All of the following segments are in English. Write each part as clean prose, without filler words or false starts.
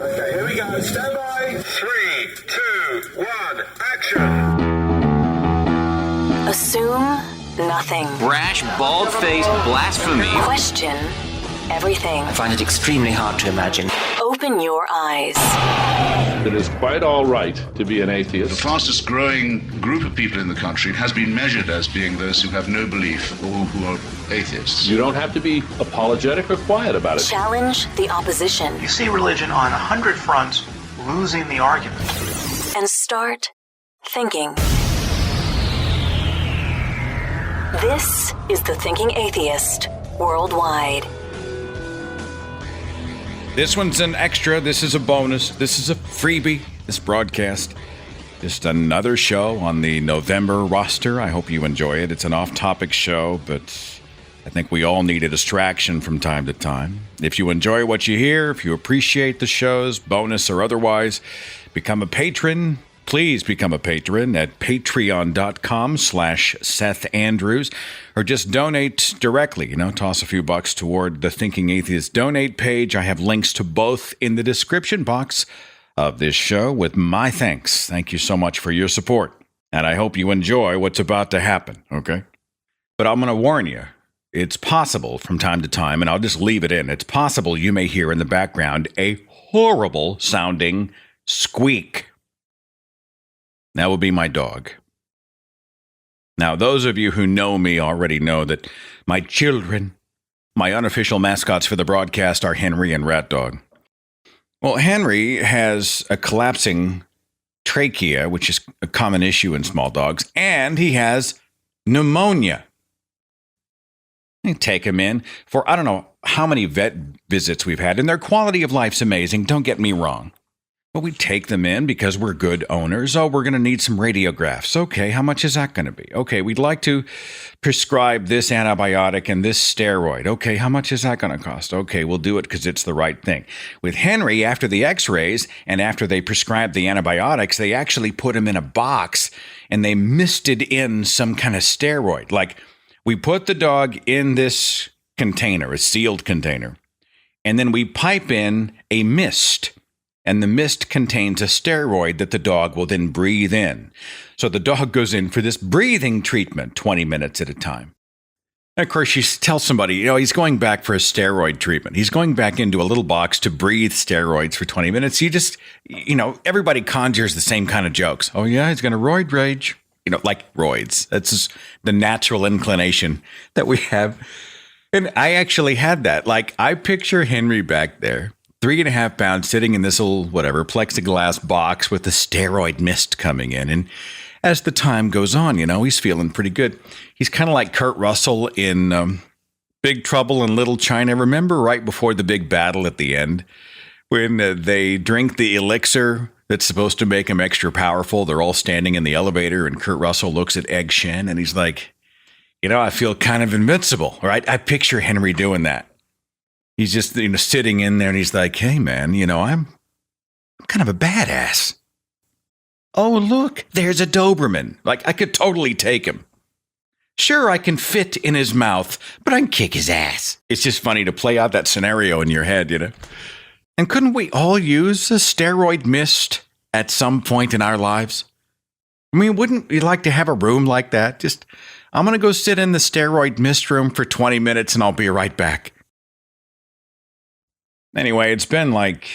Okay, here we go. Stand by. 3, 2, 1, action. Assume nothing. Brash, bald-faced blasphemy. Question everything. I find it extremely hard to imagine. Open your eyes. It is quite all right to be an atheist. The fastest growing group of people in the country has been measured as being those who have no belief or who are atheists. You don't have to be apologetic or quiet about it. Challenge the opposition. You see religion on 100 fronts losing the argument. And start thinking. This is the Thinking Atheist Worldwide. This one's an extra. This is a bonus. This is a freebie. This broadcast. Just another show on the November roster. I hope you enjoy it. It's an off-topic show, but I think we all need a distraction from time to time. If you enjoy what you hear, if you appreciate the shows, bonus or otherwise, become a patron. Please become a patron at patreon.com/Seth Andrews, or just donate directly, toss a few bucks toward the Thinking Atheist donate page. I have links to both in the description box of this show with my thanks. Thank you so much for your support, and I hope you enjoy what's about to happen, okay? But I'm going to warn you, it's possible from time to time, and I'll just leave it in, it's possible you may hear in the background a horrible sounding squeak. That will be my dog. Now, those of you who know me already know that my children, my unofficial mascots for the broadcast, are Henry and Rat Dog. Well, Henry has a collapsing trachea, which is a common issue in small dogs, and he has pneumonia. You take him in for, I don't know how many vet visits we've had, and their quality of life's amazing, don't get me wrong. But we take them in because we're good owners. Oh, we're going to need some radiographs. Okay, how much is that going to be? Okay, we'd like to prescribe this antibiotic and this steroid. Okay, how much is that going to cost? Okay, we'll do it because it's the right thing. With Henry, after the x-rays and after they prescribed the antibiotics, they actually put him in a box and they misted in some kind of steroid. Like, we put the dog in this container, a sealed container, and then we pipe in a mist. And the mist contains a steroid that the dog will then breathe in. So the dog goes in for this breathing treatment 20 minutes at a time. And of course, you tell somebody, he's going back for a steroid treatment. He's going back into a little box to breathe steroids for 20 minutes. You just, everybody conjures the same kind of jokes. Oh, yeah, he's going to roid rage. Like roids. That's just the natural inclination that we have. And I actually had that. Like, I picture Henry back there. 3.5 pounds sitting in this little, plexiglass box with the steroid mist coming in. And as the time goes on, he's feeling pretty good. He's kind of like Kurt Russell in Big Trouble in Little China. Remember right before the big battle at the end when they drink the elixir that's supposed to make him extra powerful? They're all standing in the elevator and Kurt Russell looks at Egg Shen and he's like, I feel kind of invincible, right? I picture Henry doing that. He's just, sitting in there and he's like, hey, man, I'm kind of a badass. Oh, look, there's a Doberman. Like, I could totally take him. Sure, I can fit in his mouth, but I can kick his ass. It's just funny to play out that scenario in your head, And couldn't we all use a steroid mist at some point in our lives? I mean, wouldn't you like to have a room like that? Just, I'm going to go sit in the steroid mist room for 20 minutes and I'll be right back. Anyway, it's been like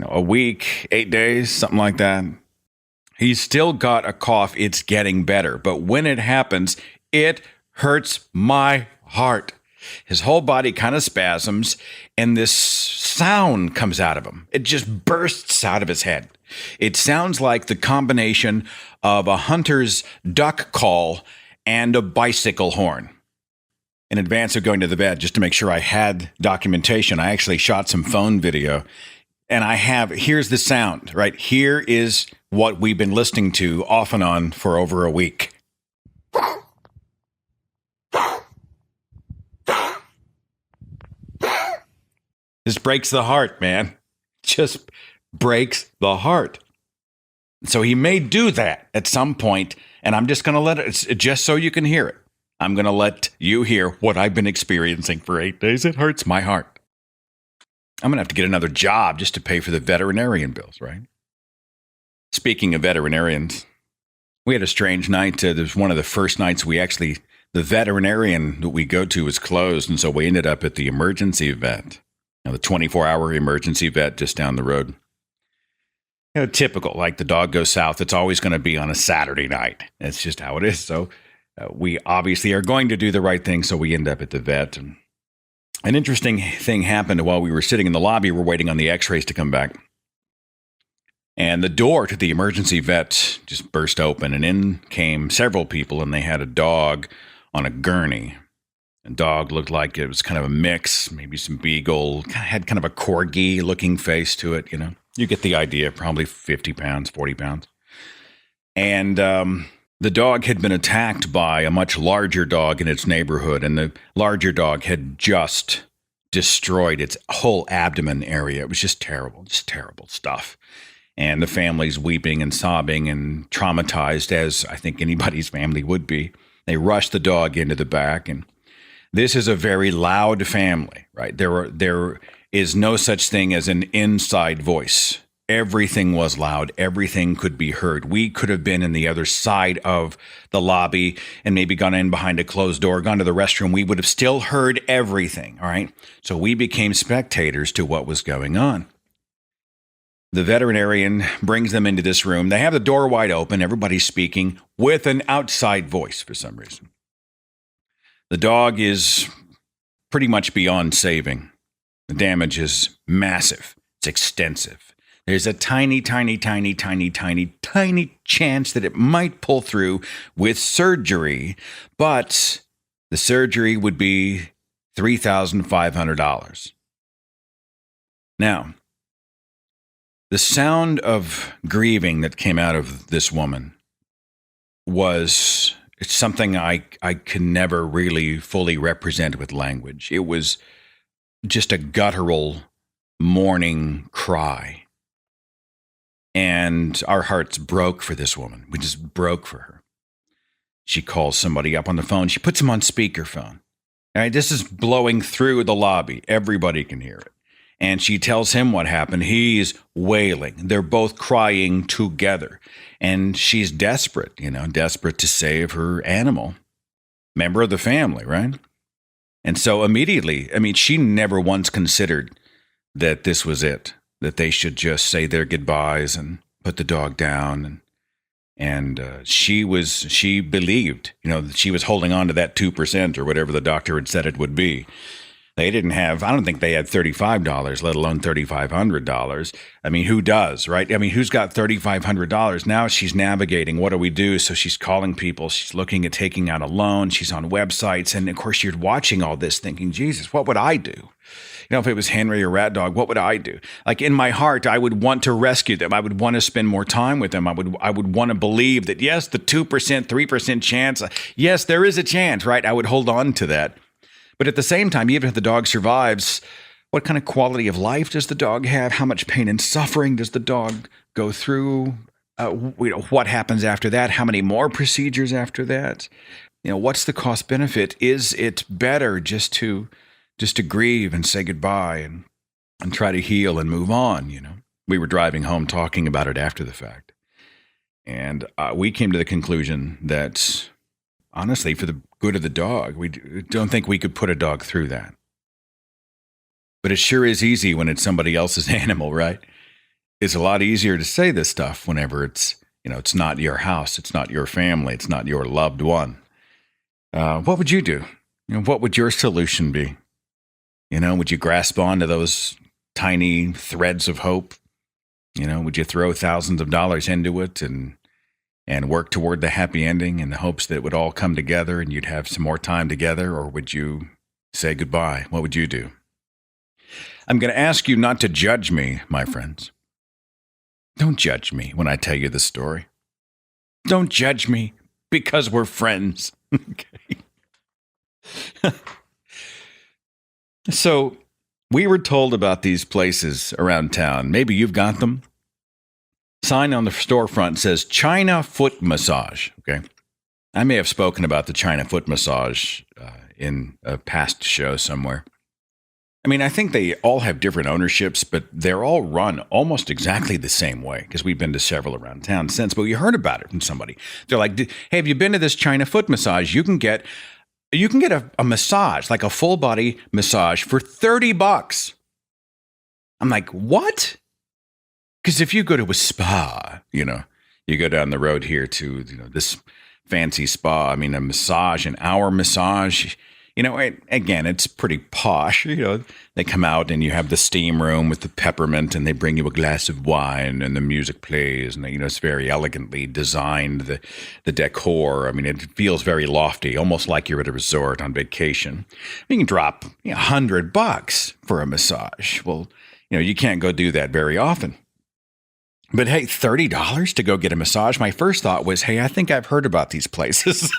a week, 8 days, something like that. He's still got a cough. It's getting better. But when it happens, it hurts my heart. His whole body kind of spasms, and this sound comes out of him. It just bursts out of his head. It sounds like the combination of a hunter's duck call and a bicycle horn. In advance of going to the bed, just to make sure I had documentation, I actually shot some phone video. And here's the sound, right? Here is what we've been listening to off and on for over a week. This breaks the heart, man. Just breaks the heart. So he may do that at some point, and I'm just going to let it, just so you can hear it. I'm going to let you hear what I've been experiencing for 8 days. It hurts my heart. I'm going to have to get another job just to pay for the veterinarian bills, right? Speaking of veterinarians, we had a strange night. It was one of the first nights the veterinarian that we go to was closed. And so we ended up at the emergency vet, the 24-hour emergency vet just down the road. Typical, like the dog goes south, it's always going to be on a Saturday night. It's just how it is. So we obviously are going to do the right thing. So we end up at the vet. And an interesting thing happened while we were sitting in the lobby. We're waiting on the x-rays to come back. And the door to the emergency vet just burst open, and in came several people, and they had a dog on a gurney. The dog looked like it was kind of a mix, maybe some beagle, had kind of a corgi-looking face to it, You get the idea, probably 50 pounds, 40 pounds. And the dog had been attacked by a much larger dog in its neighborhood, and the larger dog had just destroyed its whole abdomen area. It was just terrible stuff. And the family's weeping and sobbing and traumatized, as I think anybody's family would be. They rushed the dog into the back. And this is a very loud family, right? There is no such thing as an inside voice. Everything was loud. Everything could be heard. We could have been in the other side of the lobby and maybe gone in behind a closed door, gone to the restroom. We would have still heard everything, all right? So we became spectators to what was going on. The veterinarian brings them into this room. They have the door wide open. Everybody's speaking with an outside voice for some reason. The dog is pretty much beyond saving. The damage is massive. It's extensive. There's a tiny chance that it might pull through with surgery, but the surgery would be $3,500. Now, the sound of grieving that came out of this woman was something I can never really fully represent with language. It was just a guttural mourning cry. And our hearts broke for this woman. We just broke for her. She calls somebody up on the phone. She puts him on speakerphone. All right, this is blowing through the lobby. Everybody can hear it. And she tells him what happened. He's wailing. They're both crying together. And she's desperate, desperate to save her animal. Member of the family, right? And so immediately, she never once considered that this was it, that they should just say their goodbyes and put the dog down. And she believed, that she was holding on to that 2% or whatever the doctor had said it would be. They didn't have, I don't think they had $35, let alone $3,500. Who does, right? Who's got $3,500? Now she's navigating, what do we do? So she's calling people. She's looking at taking out a loan. She's on websites. And of course, you're watching all this thinking, Jesus, what would I do? If it was Henry or Rat Dog, what would I do? Like in my heart, I would want to rescue them. I would want to spend more time with them. I would want to believe that, yes, the 2%, 3% chance, yes, there is a chance, right? I would hold on to that. But at the same time, even if the dog survives, what kind of quality of life does the dog have? How much pain and suffering does the dog go through? What happens after that? How many more procedures after that? What's the cost benefit? Is it better just to grieve and say goodbye and try to heal and move on? We were driving home talking about it after the fact. And we came to the conclusion that, honestly, for the good of the dog, we don't think we could put a dog through that. But it sure is easy when it's somebody else's animal, right? It's a lot easier to say this stuff whenever it's not your house, it's not your family, it's not your loved one. What would you do? What would your solution be? Would you grasp onto those tiny threads of hope? Would you throw thousands of dollars into it and work toward the happy ending in the hopes that it would all come together and you'd have some more time together? Or would you say goodbye? What would you do? I'm going to ask you not to judge me, my friends. Don't judge me when I tell you the story. Don't judge me because we're friends. Okay. So we were told about these places around town. Maybe you've got them. Sign on the storefront says China foot massage. Okay. I may have spoken about the China foot massage in a past show somewhere. I mean, I think they all have different ownerships, but they're all run almost exactly the same way because we've been to several around town since. But we heard about it from somebody. They're like, "Hey, have you been to this China foot massage? You can get a massage, like a full body massage for $30." I'm like, what? Because if you go to a spa, you go down the road here to this fancy spa. I mean, a massage, an hour massage. Again, it's pretty posh. They come out and you have the steam room with the peppermint and they bring you a glass of wine and the music plays and it's very elegantly designed, the decor. I mean, it feels very lofty, almost like you're at a resort on vacation. You can drop $100 for a massage. Well, you can't go do that very often. But hey, $30 to go get a massage. My first thought was, hey, I think I've heard about these places.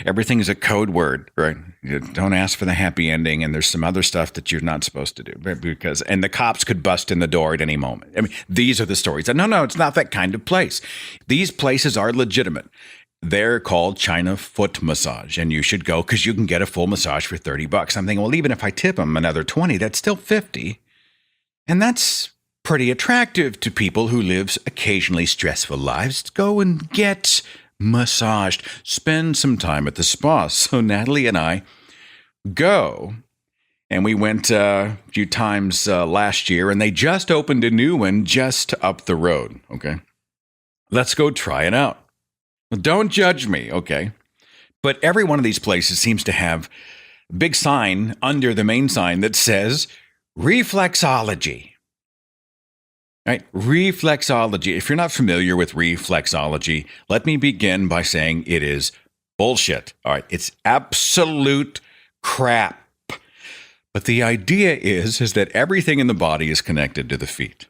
Everything is a code word, right? You don't ask for the happy ending, and there's some other stuff that you're not supposed to do and the cops could bust in the door at any moment. I mean, these are the stories. No, it's not that kind of place. These places are legitimate. They're called China Foot Massage, and you should go because you can get a full massage for $30. I'm thinking, well, even if I tip them another $20, that's still $50, and that's pretty attractive to people who live occasionally stressful lives. Go and get massaged. Spend some time at the spa. So Natalie and I go, and we went a few times last year, and they just opened a new one just up the road. Okay, let's go try it out. Well, don't judge me, okay? But every one of these places seems to have a big sign under the main sign that says Reflexology. Right? Reflexology. If you're not familiar with reflexology, let me begin by saying it is bullshit. All right. It's absolute crap. But the idea is that everything in the body is connected to the feet.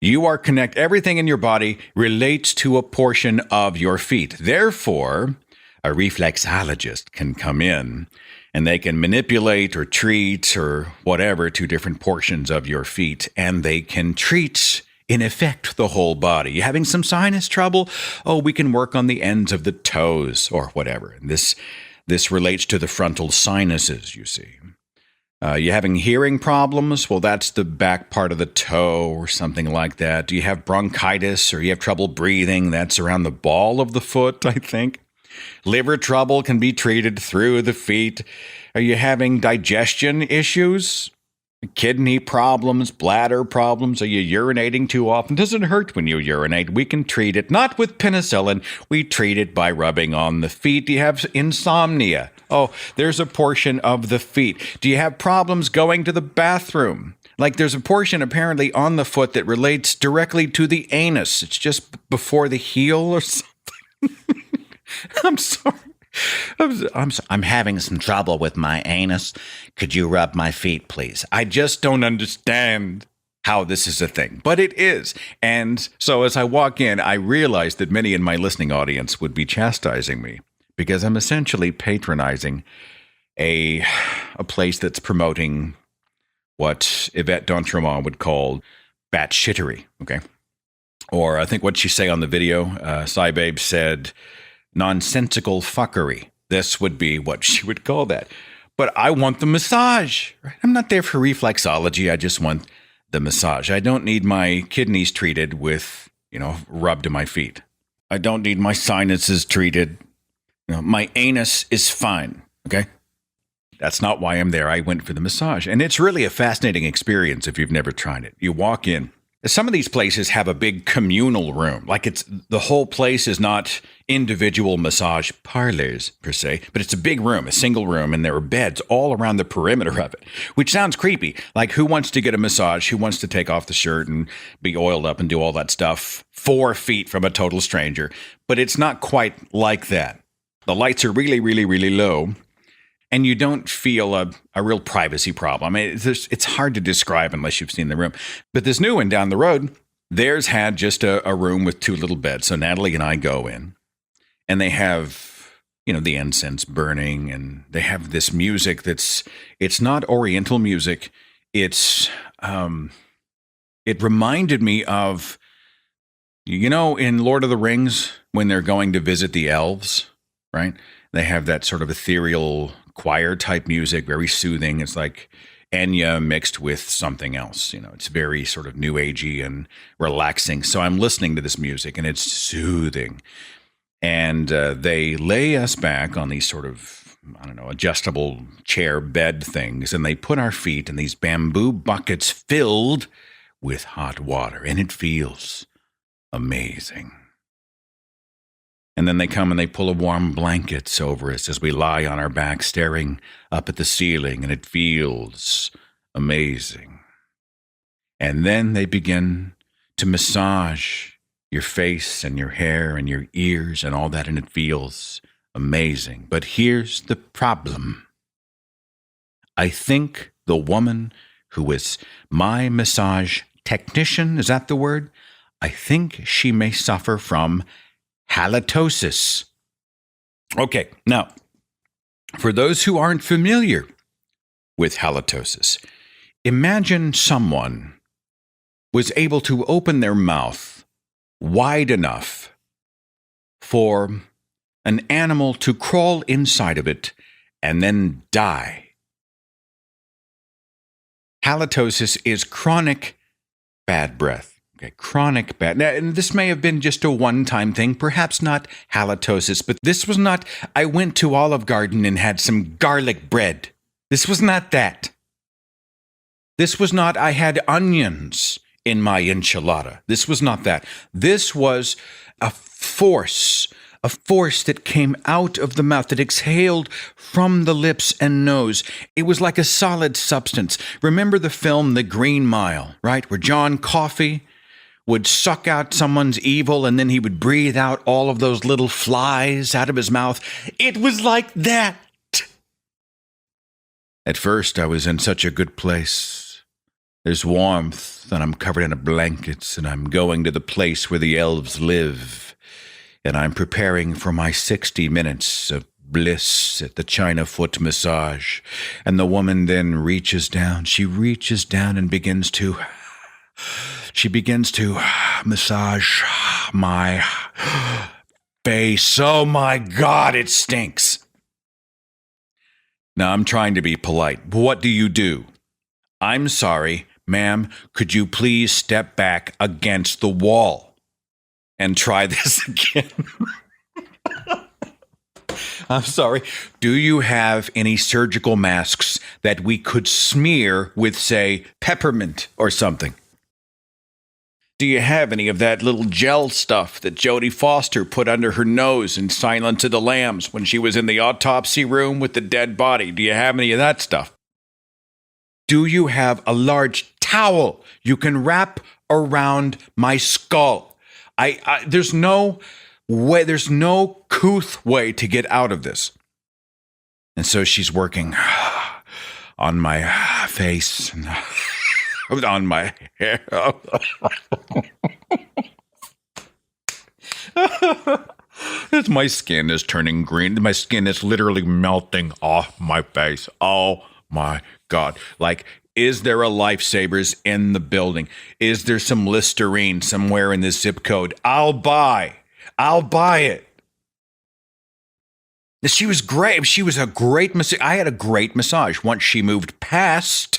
Everything in your body relates to a portion of your feet. Therefore, a reflexologist can come in and they can manipulate or treat or whatever to different portions of your feet, and they can treat, in effect, the whole body. You having some sinus trouble? Oh, we can work on the ends of the toes or whatever. And this relates to the frontal sinuses, you see. You having hearing problems? Well, that's the back part of the toe or something like that. Do you have bronchitis or you have trouble breathing? That's around the ball of the foot, I think. Liver trouble can be treated through the feet. Are you having digestion issues? Kidney problems, bladder problems? Are you urinating too often? Does it hurt when you urinate? We can treat it, not with penicillin. We treat it by rubbing on the feet. Do you have insomnia? Oh, there's a portion of the feet. Do you have problems going to the bathroom? Like there's a portion apparently on the foot that relates directly to the anus. It's just before the heel or something. I'm sorry. I'm having some trouble with my anus. Could you rub my feet, please? I just don't understand how this is a thing, but it is. And so as I walk in, I realize that many in my listening audience would be chastising me because I'm essentially patronizing a place that's promoting what Yvette D'Entremont would call bat-shittery, okay? Or I think what she say on the video, Cy Babe said, nonsensical fuckery. This would be what she would call that. But I want the massage. Right? I'm not there for reflexology. I just want the massage. I don't need my kidneys treated with, rub to my feet. I don't need my sinuses treated. My anus is fine. Okay? That's not why I'm there. I went for the massage. And it's really a fascinating experience if you've never tried it. You walk in. Some of these places have a big communal room. Like the whole place is not individual massage parlors per se, but it's a big room, a single room, and there are beds all around the perimeter of it, which sounds creepy. Like who wants to get a massage? Who wants to take off the shirt and be oiled up and do all that stuff 4 feet from a total stranger? But it's not quite like that. The lights are really, really, really low. And you don't feel a real privacy problem. I mean, it's hard to describe unless you've seen the room. But this new one down the road, theirs had just a room with 2 little beds. So Natalie and I go in, and they have, the incense burning, and they have this music it's not Oriental music. It reminded me of, in Lord of the Rings, when they're going to visit the elves, right? They have that sort of ethereal choir type music, very soothing. It's like Enya mixed with something else. It's very sort of new agey and relaxing. So I'm listening to this music and it's soothing. And they lay us back on these sort of, adjustable chair bed things. And they put our feet in these bamboo buckets filled with hot water. And it feels amazing. And then they come and they pull a warm blankets over us as we lie on our back staring up at the ceiling, and it feels amazing. And then they begin to massage your face and your hair and your ears and all that, and it feels amazing. But here's the problem. I think the woman who is my massage technician, is that the word? I think she may suffer from halitosis. Okay, now, for those who aren't familiar with halitosis, imagine someone was able to open their mouth wide enough for an animal to crawl inside of it and then die. Halitosis is chronic bad breath. Okay, chronic bad. Now, and this may have been just a one-time thing, perhaps not halitosis, but this was not, I went to Olive Garden and had some garlic bread. This was not that. This was not, I had onions in my enchilada. This was not that. This was a force that came out of the mouth, that exhaled from the lips and nose. It was like a solid substance. Remember the film The Green Mile, right? Where John Coffey would suck out someone's evil and then he would breathe out all of those little flies out of his mouth. It was like that. At first, I was in such a good place. There's warmth, and I'm covered in blankets, and I'm going to the place where the elves live, and I'm preparing for my 60 minutes of bliss at the China foot massage. And the woman then reaches down. She reaches down and begins to massage my face. Oh my God, it stinks. Now, I'm trying to be polite. What do? I'm sorry, ma'am, could you please step back against the wall and try this again? I'm sorry. Do you have any surgical masks that we could smear with, say, peppermint or something? Do you have any of that little gel stuff that Jodie Foster put under her nose in Silence of the Lambs when she was in the autopsy room with the dead body? Do you have any of that stuff? Do you have a large towel you can wrap around my skull? There's no way, there's no couth way to get out of this. And so she's working on my face and on my hair. My skin is turning green. My skin is literally melting off my face. Oh my God. Like, is there a Lifesavers in the building? Is there some Listerine somewhere in this zip code? I'll buy it. She was great. She was a great massage. I had a great massage once she moved past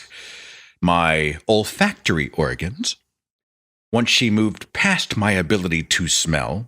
my olfactory organs, once she moved past my ability to smell,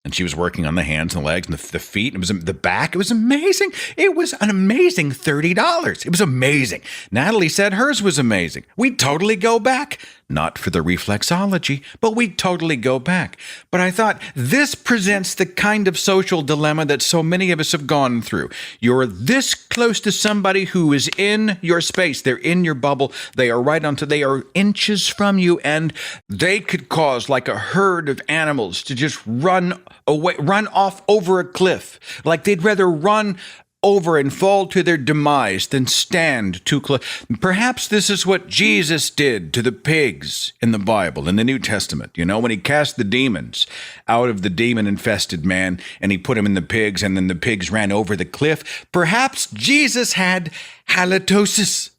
and she was working on the hands and the legs and the feet, and it was the back. It was amazing. It was an amazing $30. It was amazing. Natalie said hers was amazing. We'd totally go back. Not for the reflexology, but we'd totally go back. But I thought this presents the kind of social dilemma that so many of us have gone through. You're this close to somebody who is in your space. They're in your bubble. They are inches from you, and they could cause like a herd of animals to just run off over a cliff. Like they'd rather run over and fall to their demise than stand too close. Perhaps this is what Jesus did to the pigs in the Bible, in the New Testament. You know, when he cast the demons out of the demon-infested man and he put him in the pigs, and then the pigs ran over the cliff. Perhaps Jesus had halitosis,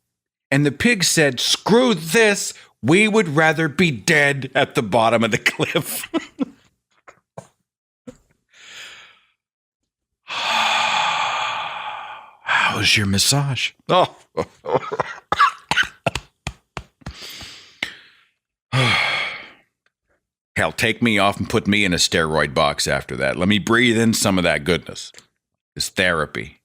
and the pigs said, screw this, we would rather be dead at the bottom of the cliff. How's your massage? Oh. Hell, take me off and put me in a steroid box after that. Let me breathe in some of that goodness. It's therapy.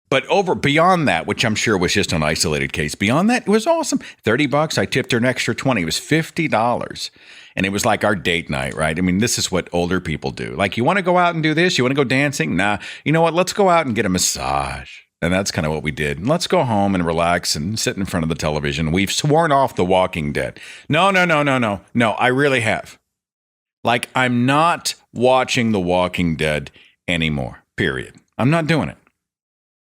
But beyond that, which I'm sure was just an isolated case, beyond that, it was awesome. $30, I tipped her an extra 20. It was $50. And it was like our date night, right? I mean, this is what older people do. Like, you want to go out and do this? You want to go dancing? Nah. You know what? Let's go out and get a massage. And that's kind of what we did. And let's go home and relax and sit in front of the television. We've sworn off The Walking Dead. No, I really have. Like, I'm not watching The Walking Dead anymore, period. I'm not doing it.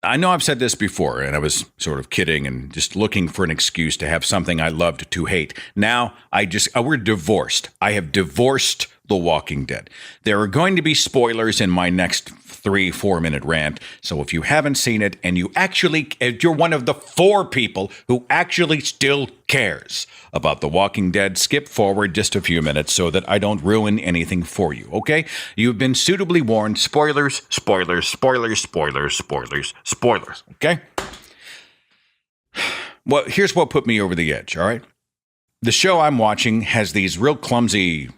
I know I've said this before, and I was sort of kidding and just looking for an excuse to have something I loved to hate. Now, we're divorced. I have divorced The Walking Dead. There are going to be spoilers in my next 3-4 minute rant. So if you haven't seen it and you're one of the 4 people who actually still cares about The Walking Dead, skip forward just a few minutes so that I don't ruin anything for you, okay? You've been suitably warned. Spoilers, okay? Well, here's what put me over the edge, all right? The show I'm watching has these real clumsy,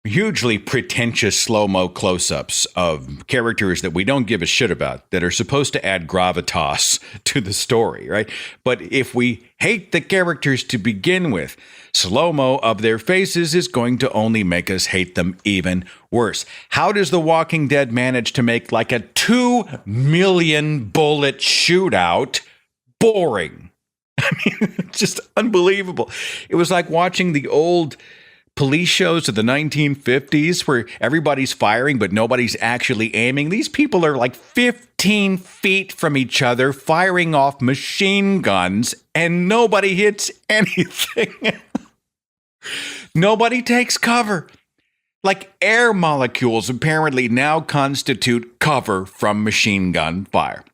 hugely pretentious slow-mo close-ups of characters that we don't give a shit about that are supposed to add gravitas to the story, right? But if we hate the characters to begin with, slow-mo of their faces is going to only make us hate them even worse. How does The Walking Dead manage to make like a 2 million bullet shootout boring? I mean, it's just unbelievable. It was like watching the old police shows of the 1950s where everybody's firing, but nobody's actually aiming. These people are like 15 feet from each other, firing off machine guns, and nobody hits anything. Nobody takes cover. Like, air molecules apparently now constitute cover from machine gun fire.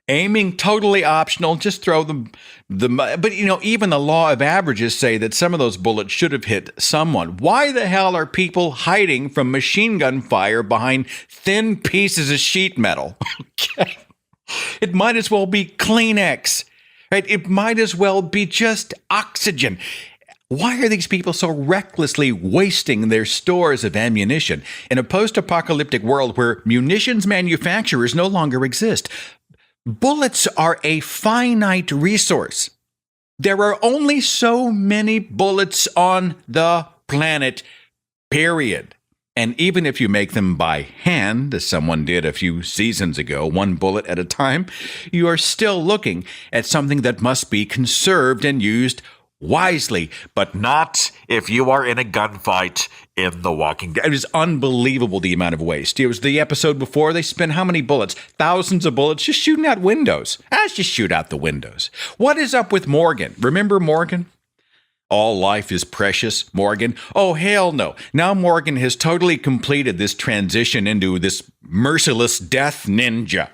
Aiming, totally optional. Just throw them. But, even the law of averages say that some of those bullets should have hit someone. Why the hell are people hiding from machine gun fire behind thin pieces of sheet metal? Okay. It might as well be Kleenex, right? It might as well be just oxygen. Why are these people so recklessly wasting their stores of ammunition in a post-apocalyptic world where munitions manufacturers no longer exist? Bullets are a finite resource. There are only so many bullets on the planet, period. And even if you make them by hand, as someone did a few seasons ago, 1 bullet at a time, you are still looking at something that must be conserved and used wisely, but not if you are in a gunfight in The Walking Dead. It is unbelievable the amount of waste. It was the episode before, they spent how many bullets? Thousands of bullets just shooting out windows. Just shoot out the windows. What is up with Morgan? Remember Morgan? All life is precious, Morgan. Oh, hell no. Now Morgan has totally completed this transition into this merciless death ninja.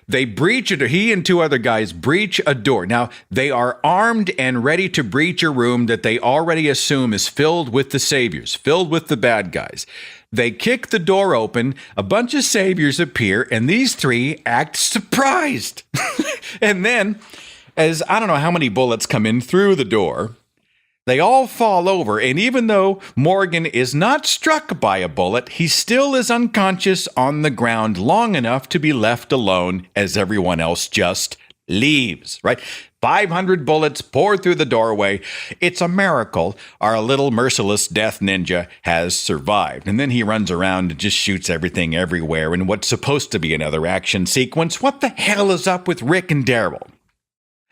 They breach it. He and 2 other guys breach a door. Now, they are armed and ready to breach a room that they already assume is filled with the saviors, filled with the bad guys. They kick the door open, a bunch of saviors appear, and these 3 act surprised. And then, as I don't know how many bullets come in through the door, they all fall over, and even though Morgan is not struck by a bullet, he still is unconscious on the ground long enough to be left alone as everyone else just leaves, right? 500 bullets pour through the doorway. It's a miracle our little merciless death ninja has survived. And then he runs around and just shoots everything everywhere in what's supposed to be another action sequence. What the hell is up with Rick and Daryl?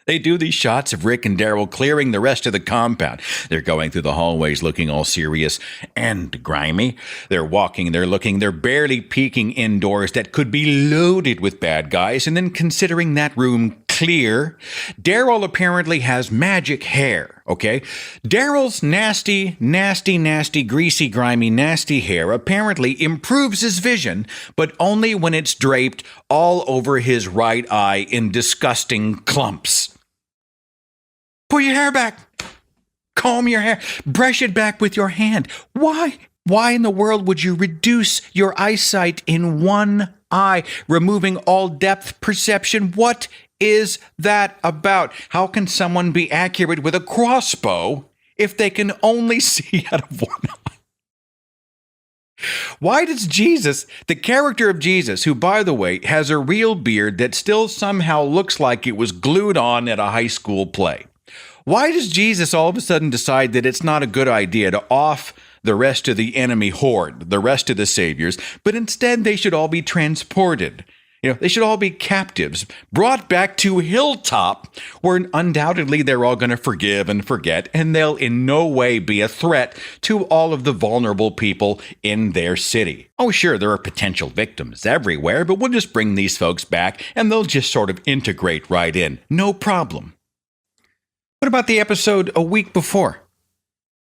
They do these shots of Rick and Daryl clearing the rest of the compound. They're going through the hallways looking all serious and grimy. They're walking, they're looking, they're barely peeking indoors that could be loaded with bad guys, and then considering that room clear. Daryl apparently has magic hair, okay? Daryl's nasty, greasy, grimy, nasty hair apparently improves his vision, but only when it's draped all over his right eye in disgusting clumps. Pull your hair back. Comb your hair. Brush it back with your hand. Why? Why in the world would you reduce your eyesight in 1 eye, removing all depth perception. What is that about? How can someone be accurate with a crossbow if they can only see out of one eye? Why does Jesus, the character of Jesus, who, by the way, has a real beard that still somehow looks like it was glued on at a high school play, why does Jesus all of a sudden decide that it's not a good idea to off the rest of the enemy horde, the rest of the saviors, but instead they should all be transported? They should all be captives, brought back to Hilltop, where undoubtedly they're all going to forgive and forget, and they'll in no way be a threat to all of the vulnerable people in their city. Oh, sure, there are potential victims everywhere, but we'll just bring these folks back, and they'll just sort of integrate right in. No problem. What about the episode a week before?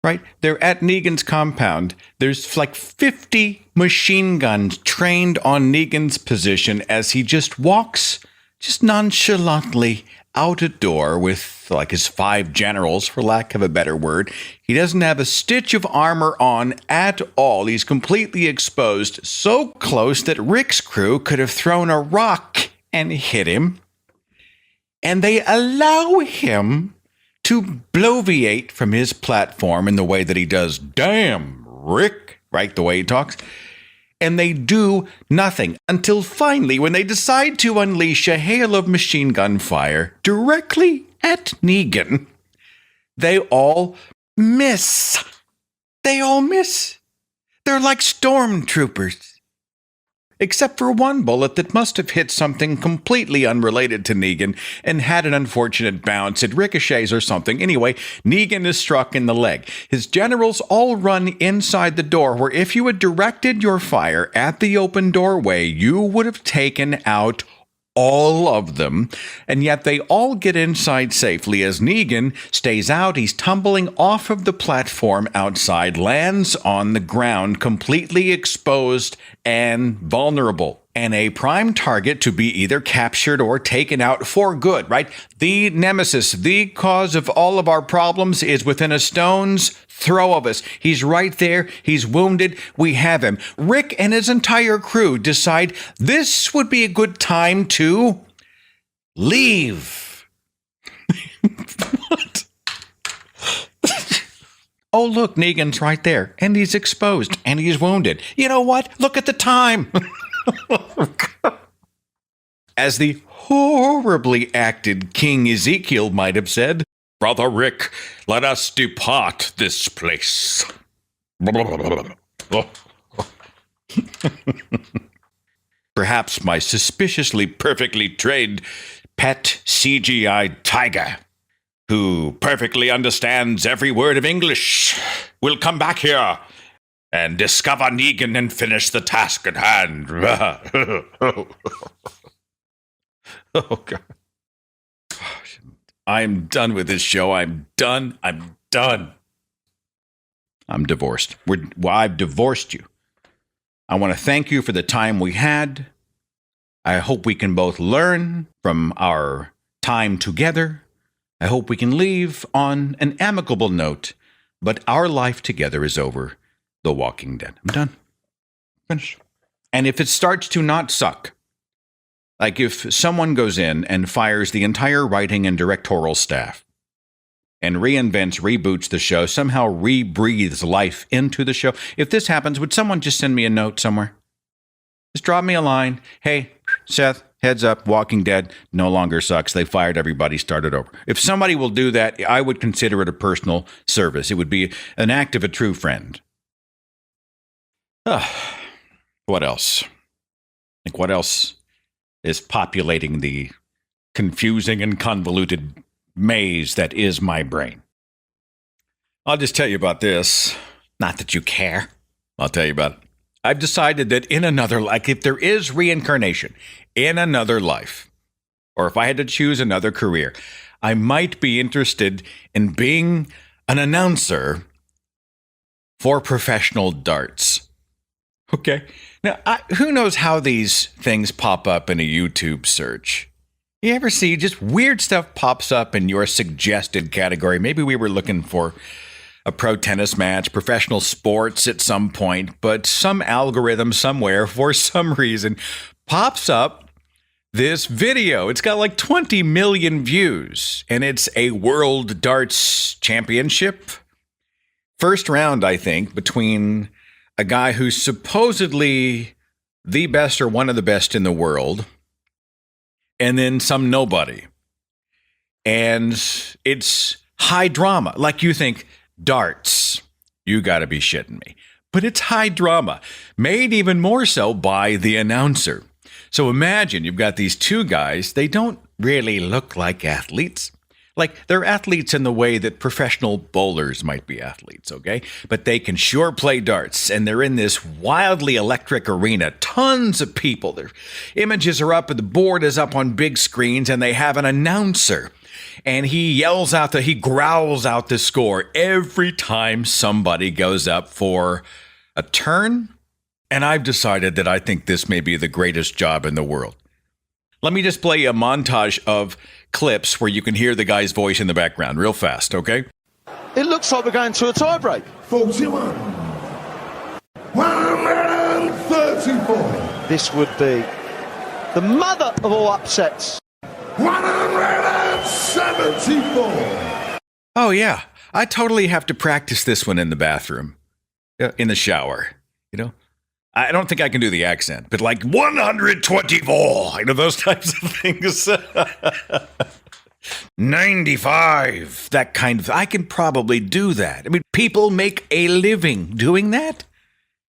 Right? They're at Negan's compound. There's like 50 machine guns trained on Negan's position as he just walks just nonchalantly out a door with like his 5 generals, for lack of a better word. He doesn't have a stitch of armor on at all. He's completely exposed, so close that Rick's crew could have thrown a rock and hit him. And they allow him to bloviate from his platform in the way that he does. Damn, Rick, right? The way he talks. And they do nothing until finally, when they decide to unleash a hail of machine gun fire directly at Negan, they all miss. They all miss. They're like stormtroopers. Except for one bullet that must have hit something completely unrelated to Negan and had an unfortunate bounce. It ricochets or something. Anyway, Negan is struck in the leg. His generals all run inside the door, where if you had directed your fire at the open doorway, you would have taken out all of them, and yet they all get inside safely as Negan stays out. He's tumbling off of the platform outside, lands on the ground, completely exposed and vulnerable, and a prime target to be either captured or taken out for good, right? The nemesis, the cause of all of our problems, is within a stone's throw of us. He's right there. He's wounded. We have him. Rick and his entire crew decide this would be a good time to leave. What? Oh, look, Negan's right there, and he's exposed, and he's wounded. You know what? Look at the time. As the horribly acted King Ezekiel might have said, "Brother Rick, let us depart this place." Perhaps my suspiciously perfectly trained pet CGI tiger, who perfectly understands every word of English, will come back here and discover Negan and finish the task at hand. Oh, God. I'm done with this show. I'm done. I'm divorced. I've divorced you. I want to thank you for the time we had. I hope we can both learn from our time together. I hope we can leave on an amicable note, but our life together is over. The Walking Dead. I'm done. Finished. And if it starts to not suck, like if someone goes in and fires the entire writing and directorial staff and reinvents, reboots the show, somehow rebreathes life into the show, if this happens, would someone just send me a note somewhere? Just drop me a line. Hey, Seth, heads up, Walking Dead no longer sucks. They fired everybody, started over. If somebody will do that, I would consider it a personal service. It would be an act of a true friend. What else? Like, what else is populating the confusing and convoluted maze that is my brain? I'll just tell you about this. Not that you care. I'll tell you about it. I've decided that in another life, if there is reincarnation in another life, or if I had to choose another career, I might be interested in being an announcer for professional darts. Okay. Now, who knows how these things pop up in a YouTube search? You ever see just weird stuff pops up in your suggested category? Maybe we were looking for a pro tennis match, professional sports at some point, but some algorithm somewhere, for some reason, pops up this video. It's got like 20 million views, and it's a World Darts Championship. First round, I think, between a guy who's supposedly the best or one of the best in the world, and then some nobody. And it's high drama. Like you think, darts, you got to be shitting me. But it's high drama, made even more so by the announcer. So imagine you've got these two guys. They don't really look like athletes. Like, they're athletes in the way that professional bowlers might be athletes, okay? But they can sure play darts, and they're in this wildly electric arena. Tons of people. Their images are up, and the board is up on big screens, and they have an announcer. And he growls out the score every time somebody goes up for a turn. And I've decided that I think this may be the greatest job in the world. Let me just play a montage of clips where you can hear the guy's voice in the background real fast, okay? It looks like we're going to a tiebreak. 41. 134. This would be the mother of all upsets. 174. Oh, yeah. I totally have to practice this one in the bathroom, in the shower, you know? I don't think I can do the accent, but like 124, you know, those types of things. 95, that kind of, I can probably do that. I mean, people make a living doing that.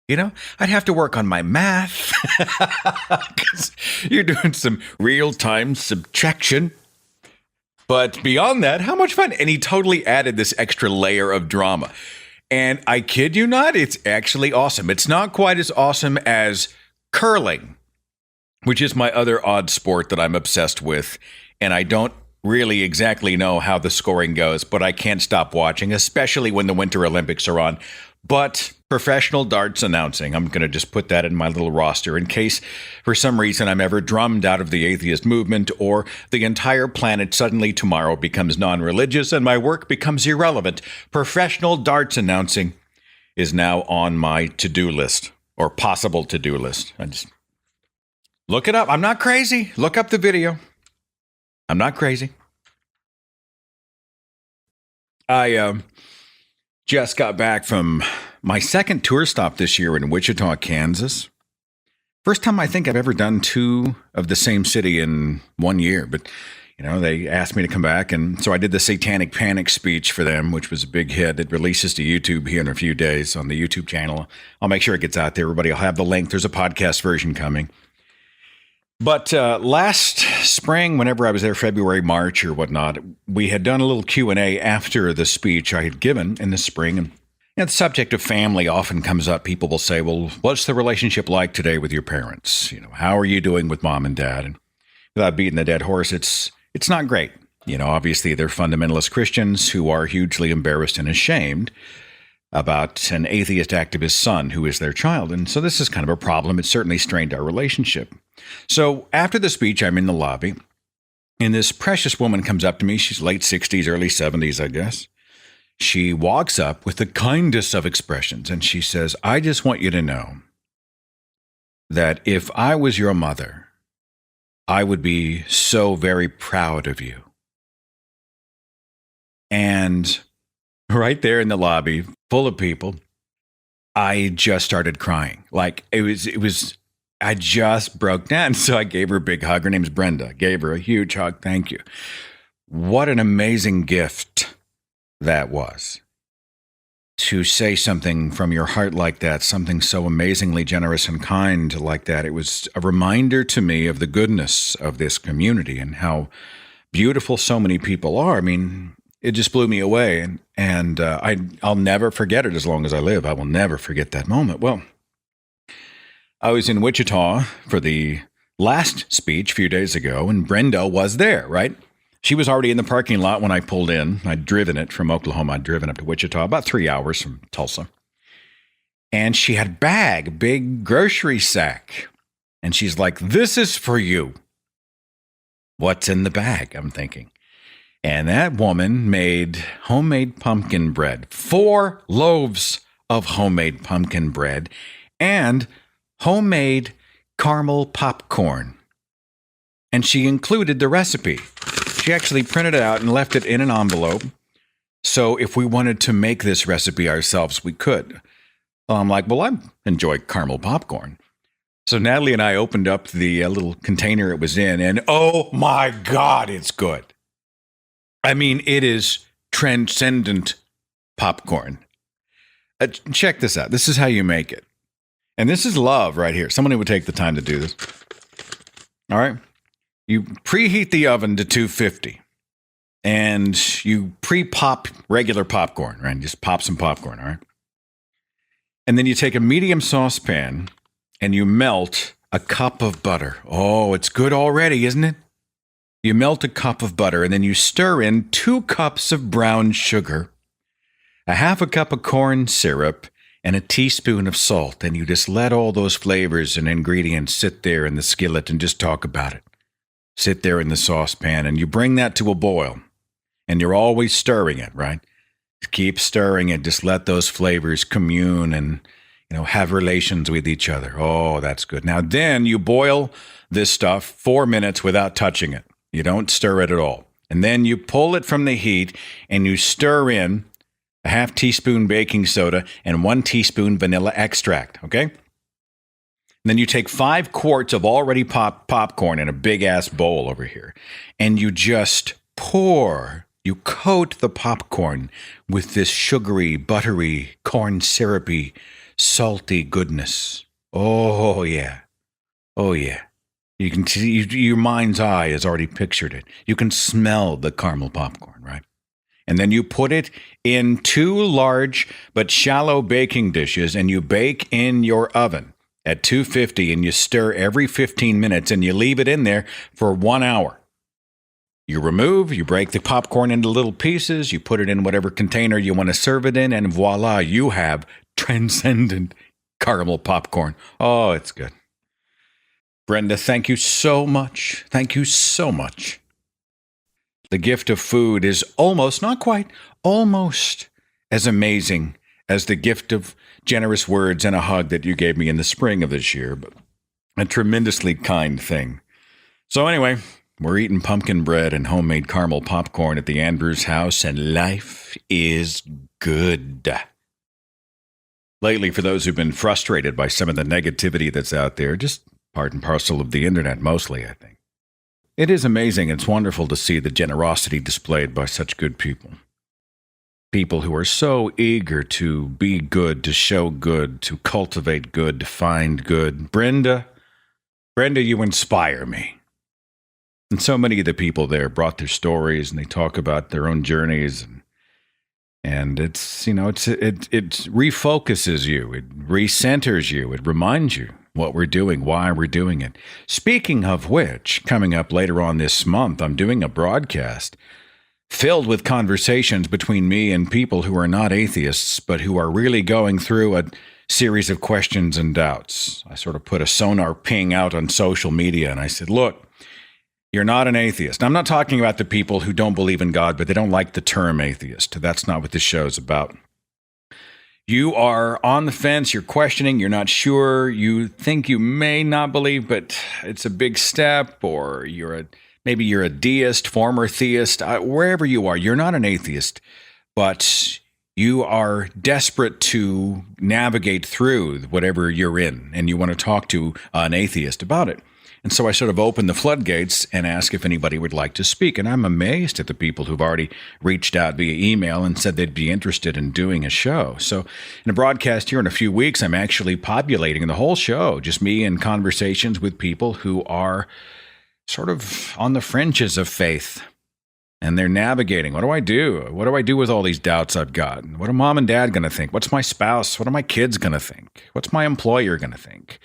You know, I'd have to work on my math because you're doing some real-time subtraction. But beyond that, how much fun? And he totally added this extra layer of drama. And I kid you not, it's actually awesome. It's not quite as awesome as curling, which is my other odd sport that I'm obsessed with. And I don't really exactly know how the scoring goes, but I can't stop watching, especially when the Winter Olympics are on. But professional darts announcing, I'm going to just put that in my little roster in case for some reason I'm ever drummed out of the atheist movement or the entire planet suddenly tomorrow becomes non-religious and my work becomes irrelevant. Professional darts announcing is now on my to-do list or possible to-do list. I just look it up. I'm not crazy. Look up the video. I'm not crazy. I just got back from my second tour stop this year in Wichita, Kansas. First time I think I've ever done two of the same city in 1 year. But, you know, they asked me to come back. And so I did the Satanic Panic speech for them, which was a big hit. It releases to YouTube here in a few days on the YouTube channel. I'll make sure it gets out there. Everybody will have the link. There's a podcast version coming. But last spring, whenever I was there, February, March or whatnot, we had done a little Q&A after the speech I had given in the spring. And the subject of family often comes up. People will say, well, what's the relationship like today with your parents? You know, how are you doing with mom and dad? And without beating the dead horse, it's not great. You know, obviously they're fundamentalist Christians who are hugely embarrassed and ashamed about an atheist activist son who is their child. And so this is kind of a problem. It certainly strained our relationship. So after the speech, I'm in the lobby, and this precious woman comes up to me. She's late 60s, early 70s, I guess. She walks up with the kindest of expressions, and she says, I just want you to know that if I was your mother, I would be so very proud of you. And right there in the lobby, full of people, I just started crying. Like I just broke down. So I gave her a big hug. Her name's Brenda. Gave her a huge hug. Thank you. What an amazing gift that was. To say something from your heart like that, something so amazingly generous and kind like that. It was a reminder to me of the goodness of this community and how beautiful so many people are. I mean, it just blew me away. And I'll never forget it as long as I live. I will never forget that moment. Well, I was in Wichita for the last speech a few days ago, and Brenda was there, right? She was already in the parking lot when I pulled in. I'd driven it from Oklahoma. I'd driven up to Wichita, about 3 hours from Tulsa. And she had a bag, big grocery sack. And she's like, this is for you. What's in the bag? I'm thinking. And that woman made homemade pumpkin bread, 4 loaves of homemade pumpkin bread, and homemade caramel popcorn. And she included the recipe. She actually printed it out and left it in an envelope. So if we wanted to make this recipe ourselves, we could. Well, I'm like, well, I enjoy caramel popcorn. So Natalie and I opened up the little container it was in, and oh my God, it's good. I mean, it is transcendent popcorn. Check this out. This is how you make it. And this is love right here. Someone who would take the time to do this. All right. You preheat the oven to 250. And you pre-pop regular popcorn, right? Just pop some popcorn, all right? And then you take a medium saucepan and you melt a cup of butter. Oh, it's good already, isn't it? You melt a cup of butter and then you stir in 2 cups of brown sugar, a half a cup of corn syrup, and a teaspoon of salt. And you just let all those flavors and ingredients sit there in the skillet and just talk about it. Sit there in the saucepan and you bring that to a boil. And you're always stirring it, right? Keep stirring it. Just let those flavors commune and, have relations with each other. Oh, that's good. Now, then you boil this stuff 4 minutes without touching it. You don't stir it at all. And then you pull it from the heat and you stir in a half teaspoon baking soda and 1 teaspoon vanilla extract, okay? And then you take 5 quarts of already popped popcorn in a big-ass bowl over here. And you just you coat the popcorn with this sugary, buttery, corn syrupy, salty goodness. Oh, yeah. Oh, yeah. You can see, your mind's eye has already pictured it. You can smell the caramel popcorn, right? And then you put it in 2 large but shallow baking dishes and you bake in your oven at 250 and you stir every 15 minutes and you leave it in there for 1 hour. You break the popcorn into little pieces, you put it in whatever container you want to serve it in, and voila, you have transcendent caramel popcorn. Oh, it's good. Brenda, thank you so much. Thank you so much. The gift of food is almost, not quite, almost as amazing as the gift of generous words and a hug that you gave me in the spring of this year, but a tremendously kind thing. So anyway, we're eating pumpkin bread and homemade caramel popcorn at the Andrews house, and life is good. Lately, for those who've been frustrated by some of the negativity that's out there, just part and parcel of the internet mostly, I think. It is amazing. It's wonderful to see the generosity displayed by such good people. People who are so eager to be good, to show good, to cultivate good, to find good. Brenda, you inspire me. And so many of the people there brought their stories and they talk about their own journeys. And it refocuses you. It recenters you. It reminds you what we're doing, why we're doing it. Speaking of which, coming up later on this month, I'm doing a broadcast filled with conversations between me and people who are not atheists, but who are really going through a series of questions and doubts. I sort of put a sonar ping out on social media and I said, look, you're not an atheist. I'm not talking about the people who don't believe in God, but they don't like the term atheist. That's not what this show's about. You are on the fence, you're questioning, you're not sure, you think you may not believe, but it's a big step, or maybe you're a deist, former theist, wherever you are, you're not an atheist, but you are desperate to navigate through whatever you're in, and you want to talk to an atheist about it. And so I sort of opened the floodgates and asked if anybody would like to speak. And I'm amazed at the people who've already reached out via email and said they'd be interested in doing a show. So in a broadcast here in a few weeks, I'm actually populating the whole show, just me in conversations with people who are sort of on the fringes of faith. And they're navigating. What do I do? What do I do with all these doubts I've got? What are mom and dad going to think? What's my spouse? What are my kids going to think? What's my employer going to think?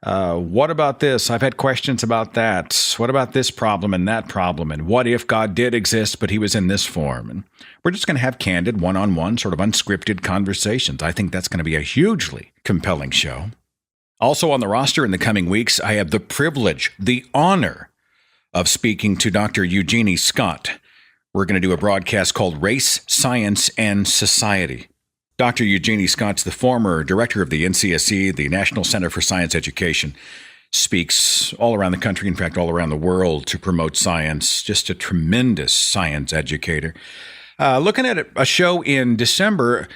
What about this? I've had questions about that. What about this problem and that problem? And what if God did exist, but he was in this form? And we're just going to have candid, one-on-one, sort of unscripted conversations. I think that's going to be a hugely compelling show. Also on the roster in the coming weeks, I have the privilege, the honor of speaking to Dr. Eugenie Scott. We're going to do a broadcast called Race, Science, and Society. Dr. Eugenie Scott's the former director of the NCSE, the National Center for Science Education. speaks all around the country, in fact, all around the world to promote science. Just a tremendous science educator. Looking at a show in December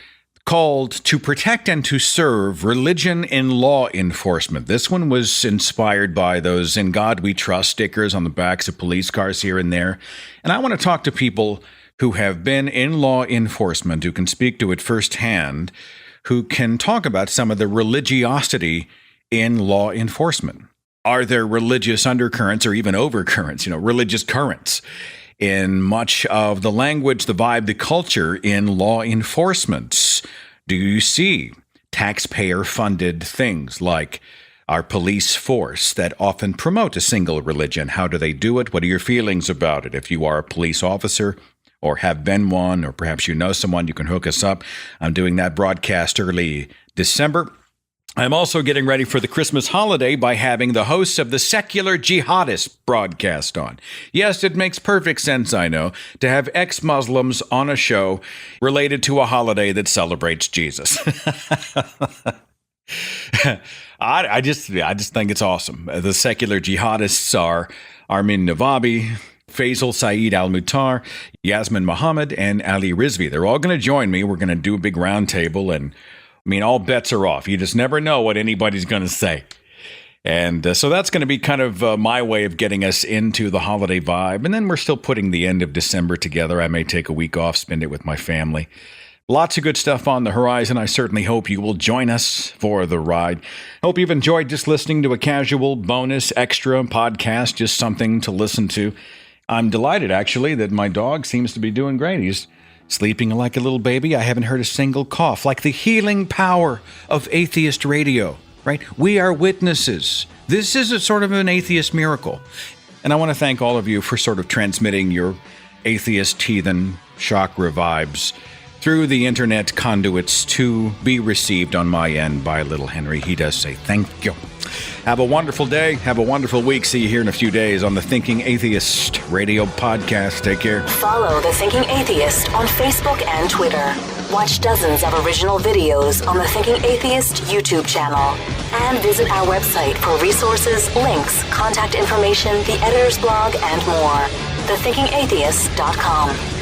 called To Protect and to Serve, Religion in Law Enforcement. This one was inspired by those In God We Trust stickers on the backs of police cars here and there. And I want to talk to people who have been in law enforcement, who can speak to it firsthand, who can talk about some of the religiosity in law enforcement. Are there religious undercurrents or even overcurrents, religious currents in much of the language, the vibe, the culture in law enforcement? Do you see taxpayer-funded things like our police force that often promote a single religion? How do they do it? What are your feelings about it? If you are a police officer or have been one, or perhaps you know someone, you can hook us up. I'm doing that broadcast early December. I'm also getting ready for the Christmas holiday by having the hosts of the Secular Jihadist broadcast on. Yes, it makes perfect sense, I know, to have ex-Muslims on a show related to a holiday that celebrates Jesus. I just think it's awesome. The Secular Jihadists are Armin Navabi, Faisal Saeed Al-Mutar, Yasmin Muhammad, and Ali Rizvi. They're all going to join me. We're going to do a big round table, and all bets are off. You just never know what anybody's going to say. And so that's going to be kind of my way of getting us into the holiday vibe. And then we're still putting the end of December together. I may take a week off, spend it with my family. Lots of good stuff on the horizon. I certainly hope you will join us for the ride. Hope you've enjoyed just listening to a casual bonus extra podcast, just something to listen to. I'm delighted, actually, that my dog seems to be doing great. He's sleeping like a little baby. I haven't heard a single cough, like the healing power of atheist radio, right? We are witnesses. This is a sort of an atheist miracle. And I want to thank all of you for sort of transmitting your atheist, heathen, chakra vibes through the internet conduits to be received on my end by little Henry. He does say thank you. Have a wonderful day. Have a wonderful week. See you here in a few days on the Thinking Atheist radio podcast. Take care. Follow The Thinking Atheist on Facebook and Twitter. Watch dozens of original videos on the Thinking Atheist YouTube channel. And visit our website for resources, links, contact information, the editor's blog, and more. thethinkingatheist.com.